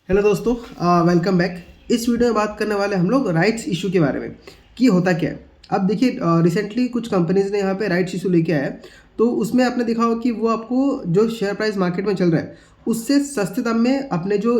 Hello दोस्तों, welcome back. इस video में बात करने वाले हम लोग राइट्स इशू के बारे में कि होता क्या है। अब देखिए, रिसेंटली कुछ कंपनीज ने यहाँ पे राइट्स इशू लेके आया है। तो उसमें आपने देखा होगा कि वो आपको जो शेयर प्राइस मार्केट में चल रहा है उससे सस्ते दाम में अपने जो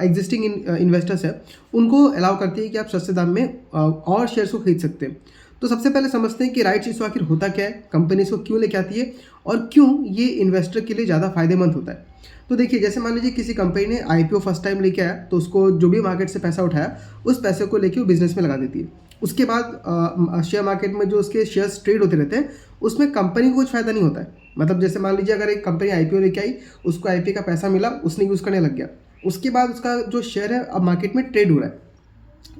एग्जिस्टिंग इन्वेस्टर्स है उनको अलाउ करती है कि आप सस्ते दाम में और शेयर्स को खरीद सकते हैं। तो सबसे पहले समझते हैं कि राइट्स इशू आखिर होता क्या है, कंपनी इसको क्यों लेके आती है और क्यों ये इन्वेस्टर के लिए ज़्यादा फायदेमंद होता है। तो देखिए, जैसे मान लीजिए किसी कंपनी ने आईपीओ फर्स्ट टाइम लेके आया तो उसको जो भी मार्केट से पैसा उठाया उस पैसे को लेके वो बिजनेस में लगा देती है। उसके बाद शेयर मार्केट में जो उसके शेयर्स ट्रेड होते रहते हैं उसमें कंपनी को कुछ फ़ायदा नहीं होता है। मतलब जैसे मान लीजिए अगर एक कंपनी आईपीओ लेके आई, उसको आईपीओ का पैसा मिला, उसने यूज़ करने लग गया। उसके बाद उसका जो शेयर है अब मार्केट में ट्रेड हो रहा है।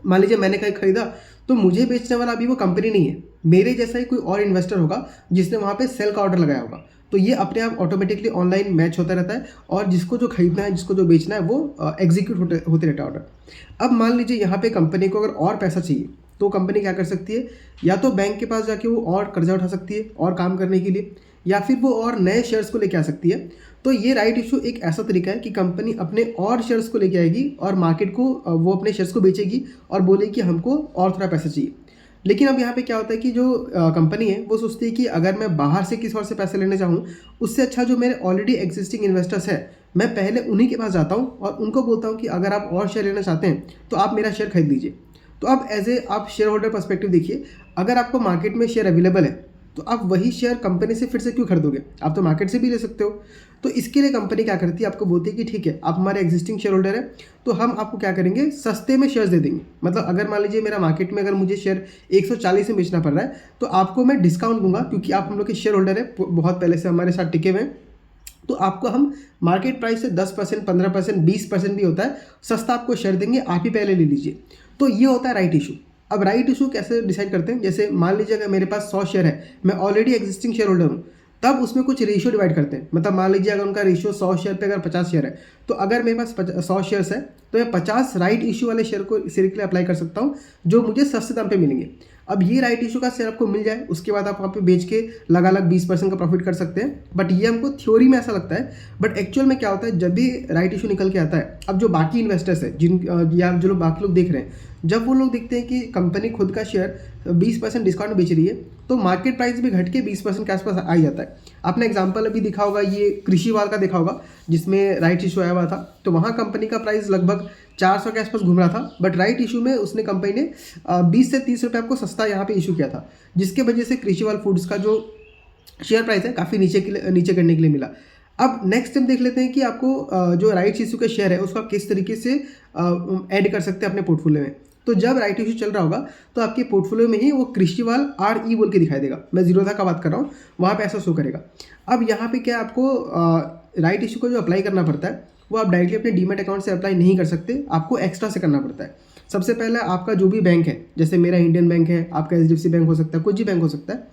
मान लीजिए मैंने कहीं खरीदा तो मुझे बेचने वाला अभी वो कंपनी नहीं है, मेरे जैसा ही कोई और इन्वेस्टर होगा जिसने वहाँ पे सेल का ऑर्डर लगाया होगा। तो ये अपने आप ऑटोमेटिकली ऑनलाइन मैच होता रहता है और जिसको जो खरीदना है, जिसको जो बेचना है वो एग्जीक्यूट होते रहता है ऑर्डर। अब मान लीजिए यहाँ पे कंपनी को अगर और पैसा चाहिए तो कंपनी क्या कर सकती है, या तो बैंक के पास जाके वो और कर्जा उठा सकती है और काम करने के लिए, या फिर वो और नए शेयर्स को लेके आ सकती है। तो ये राइट इशू एक ऐसा तरीका है कि कंपनी अपने और शेयर्स को लेके आएगी और मार्केट को वो अपने शेयर्स को बेचेगी और बोलेगी कि हमको और थोड़ा पैसा चाहिए। लेकिन अब यहाँ पे क्या होता है कि जो कंपनी है वो सोचती है कि अगर मैं बाहर से किसी और से पैसे लेने चाहूँ, उससे अच्छा जो मेरे ऑलरेडी एग्जिस्टिंग इन्वेस्टर्स है मैं पहले उन्हीं के पास जाता हूँ और उनको बोलता हूँ कि अगर आप और शेयर लेना चाहते हैं तो आप मेरा शेयर खरीद लीजिए। तो अब एज ए आप शेयर होल्डर पर्सपेक्टिव देखिए, अगर आपको मार्केट में शेयर अवेलेबल है तो आप वही शेयर कंपनी से फिर से क्यों खरीदोगे, आप तो मार्केट से भी ले सकते हो। तो इसके लिए कंपनी क्या करती है, आपको बोलती है कि ठीक है आप हमारे एग्जिस्टिंग शेयर होल्डर है तो हम आपको क्या करेंगे, सस्ते में शेयर्स दे देंगे। मतलब अगर मान लीजिए मेरा मार्केट में अगर मुझे शेयर 140 में बेचना पड़ रहा है तो आपको मैं डिस्काउंट दूंगा, क्योंकि आप हम लोग के शेयर होल्डर है, बहुत पहले से हमारे साथ टिके हुए हैं। तो आपको हम मार्केट प्राइस से 10%, 15%, 20% भी होता है सस्ता आपको शेयर देंगे, आप ही पहले ले लीजिए। तो ये होता है राइट इशू। अब राइट इशू कैसे डिसाइड करते हैं, जैसे मान लीजिए अगर मेरे पास 100 शेयर है, मैं ऑलरेडी एग्जिस्टिंग शेयर होल्डर हूँ, तब उसमें कुछ रेशियो डिवाइड करते हैं। मतलब मान लीजिए अगर उनका रेशियो 100 शेयर पे अगर 50 शेयर है, तो अगर मेरे पास 100 शेयर्स है तो मैं 50 राइट इशू वाले शेयर को शेयर के लिए अप्लाई कर सकता हूँ जो मुझे सस्ते दाम पे मिलेंगे। अब ये राइट इशू का शेयर आपको मिल जाए, उसके बाद आप वहाँ पे बेच के लगालग 20% का प्रॉफिट कर सकते हैं। बट ये हमको थ्योरी में ऐसा लगता है, बट एक्चुअल में क्या होता है, जब भी राइट इशू निकल के आता है, अब जो बाकी इन्वेस्टर्स है या जो लोग बाकी लोग देख रहे हैं, जब वो लोग देखते हैं कि कंपनी खुद का शेयर 20% डिस्काउंट में बेच रही है तो मार्केट प्राइस भी घट के 20% के आसपास आ जाता है। आपने एग्जांपल अभी दिखा होगा, ये कृषिवाल का देखा होगा जिसमें राइट इशू आया हुआ था। तो वहाँ कंपनी का प्राइस लगभग 400 के आसपास घूम रहा था, बट राइट इशू में उसने कंपनी ने 20 से 30 रुपये आपको सस्ता यहाँ पे इशू किया था, जिसके वजह से कृषिवाल फूड्स का जो शेयर प्राइस है काफ़ी नीचे करने के लिए मिला। अब नेक्स्ट टाइम देख लेते हैं कि आपको जो राइट इशू के शेयर है उसका किस तरीके से ऐड कर सकते हैं अपने पोर्टफोलियो में। तो जब राइट इशू चल रहा होगा तो आपके पोर्टफोलियो में ही वो कृषिवाल RE बोल के दिखाई देगा, मैं जीरोधा का बात कर रहा हूँ, वहाँ पे ऐसा शो करेगा। अब यहाँ पे क्या आपको राइट इशू को जो अप्लाई करना पड़ता है वो आप डायरेक्टली अपने डीमैट अकाउंट से अप्लाई नहीं कर सकते, आपको एक्स्ट्रा से करना पड़ता है। सबसे पहले आपका जो भी बैंक है, जैसे मेरा इंडियन बैंक है, आपका HDFC बैंक हो सकता है, कुछ भी बैंक हो सकता है,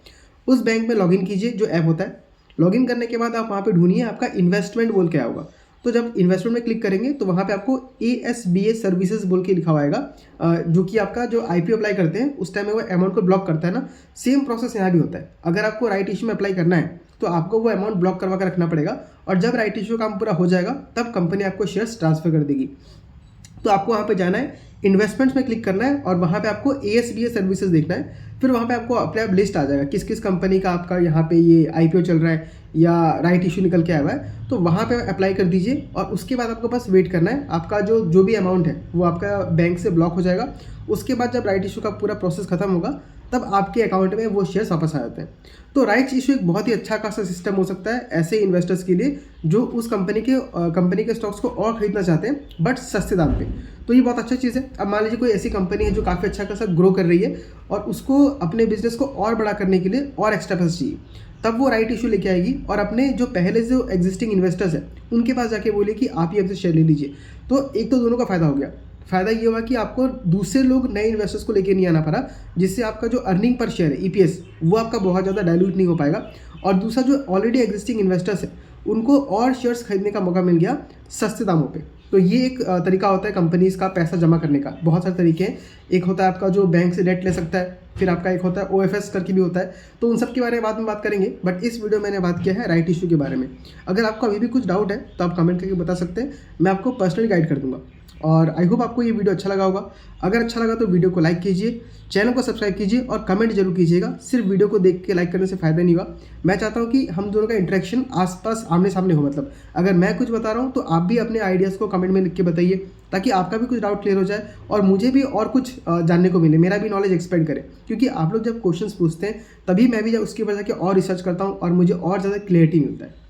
उस बैंक में लॉगिन कीजिए, जो ऐप होता है। लॉगिन करने के बाद आप वहाँ पे ढूंढिए आपका इन्वेस्टमेंट बोल के आया होगा। तो जब इन्वेस्टमेंट में क्लिक करेंगे तो वहाँ पे आपको ASBA सर्विसेज बोल के लिखा हुआ आएगा, जो कि आपका जो IPO अप्लाई करते हैं उस टाइम में वो अमाउंट को ब्लॉक करता है ना। सेम प्रोसेस यहाँ भी होता है, अगर आपको राइट इशू में अप्लाई करना है तो आपको वो अमाउंट ब्लॉक करवा कर रखना पड़ेगा, और जब राइट इशू काम पूरा हो जाएगा तब कंपनी आपको शेयर्स ट्रांसफर कर देगी। तो आपको वहाँ पे जाना है, इन्वेस्टमेंट्स में क्लिक करना है और वहाँ पे आपको ASBA सर्विसेज देखना है। फिर वहाँ पे आपको अपने आप लिस्ट आ जाएगा किस किस कंपनी का आपका यहाँ पे ये IPO चल रहा है या राइट इशू निकल के आया हुआ है, तो वहाँ पे अप्लाई कर दीजिए। और उसके बाद आपको बस वेट करना है, आपका जो भी अमाउंट है वो आपका बैंक से ब्लॉक हो जाएगा। उसके बाद जब राइट इशू का पूरा प्रोसेस खत्म होगा तब आपके अकाउंट में वो शेयर्स वापस आ जाते हैं। तो राइट्स इशू एक बहुत ही अच्छा खासा सिस्टम हो सकता है ऐसे इन्वेस्टर्स के लिए जो उस कंपनी के स्टॉक्स को और खरीदना चाहते हैं बट सस्ते दाम पे। तो ये बहुत अच्छा चीज़ है। अब मान लीजिए कोई ऐसी कंपनी है जो काफ़ी अच्छा खासा ग्रो कर रही है और उसको अपने बिजनेस को और बड़ा करने के लिए और एक्स्ट्रा पैसा चाहिए, तब वो राइट इशू लेके आएगी और अपने जो पहले जो एग्जिस्टिंग इन्वेस्टर्स हैं उनके पास जाके बोले कि आप ही हमसे शेयर ले लीजिए। तो एक तो दोनों का फ़ायदा हो गया। फ़ायदा ये हुआ कि आपको दूसरे लोग नए इन्वेस्टर्स को लेके नहीं आना पड़ा, जिससे आपका जो अर्निंग पर शेयर है EPS वो आपका बहुत ज़्यादा डाइल्यूट नहीं हो पाएगा। और दूसरा जो ऑलरेडी एग्जिस्टिंग इन्वेस्टर्स है उनको और शेयर्स खरीदने का मौका मिल गया सस्ते दामों पे। तो ये एक तरीका होता है कंपनीज़ का पैसा जमा करने का। बहुत सारे तरीके हैं, एक होता है आपका जो बैंक से डेट ले सकता है, फिर आपका एक होता है OFS करके भी होता है। तो उन सब के बारे में बाद में बात करेंगे, बट इस वीडियो में मैंने बात किया है राइट इशू के बारे में। अगर आपको अभी भी कुछ डाउट है तो आप कमेंट करके बता सकते हैं, मैं आपको पर्सनली गाइड कर दूंगा। और आई होप आपको ये वीडियो अच्छा लगा होगा। अगर अच्छा लगा तो वीडियो को लाइक कीजिए, चैनल को सब्सक्राइब कीजिए और कमेंट जरूर कीजिएगा। सिर्फ वीडियो को देख के लाइक करने से फ़ायदा नहीं हुआ। मैं चाहता हूँ कि हम दोनों का इंटरेक्शन आसपास आमने सामने हो। मतलब अगर मैं कुछ बता रहा हूँ तो आप भी अपने आइडियाज़ को कमेंट में लिख के बताइए, ताकि आपका भी कुछ डाउट क्लियर हो जाए और मुझे भी और कुछ जानने को मिले, मेरा भी नॉलेज एक्सपेंड करे। क्योंकि आप लोग जब क्वेश्चंस पूछते हैं तभी मैं भी उसके ऊपर जाके और रिसर्च करता हूँ और मुझे और ज़्यादा क्लियरिटी मिलता है।